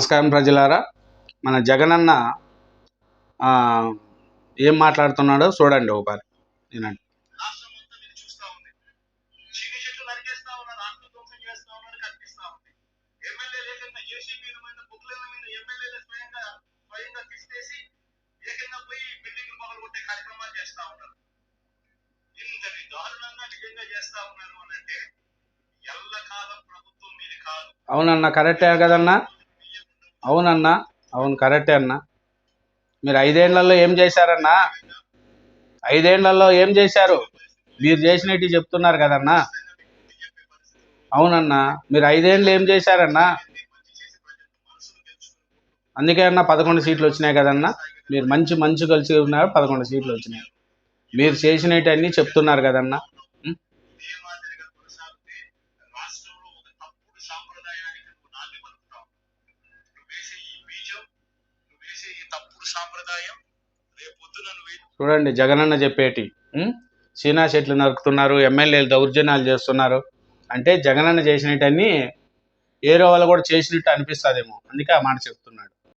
నమస్కారం ప్రజలారా. మన జగనన్న ఏం మాట్లాడుతున్నాడో చూడండి ఒకసారి వినండి. అవునన్నా, కరెక్టే కదన్నా. అవునన్నా, అవును, కరెక్టే అన్నా. మీరు 5 ఏళ్లలో ఏం చేశారన్నా? 5 ఏళ్లలో ఏం చేశారు? మీరు చేసినట్టు చెప్తున్నారు కదన్నా. అవునన్నా, మీరు 5 ఏళ్ళు ఏం చేశారన్నా? అందుకే అన్న 11 సీట్లు వచ్చినాయి కదన్నా. మీరు మంచి కలిసి ఉన్నారు, 11 సీట్లు వచ్చినాయి. మీరు చేసినట్టు అన్నీ చెప్తున్నారు కదన్నా. చూడండి జగనన్న చెప్పేటి. చీనా చెట్లు నరుకుతున్నారు, ఎమ్మెల్యేలు దౌర్జన్యాలు చేస్తున్నారు అంటే జగనన్న చేసినట్టన్నీ ఏరో వాళ్ళు కూడా చేసినట్టు అనిపిస్తుందేమో, అందుకే ఆ మాట చెప్తున్నాడు.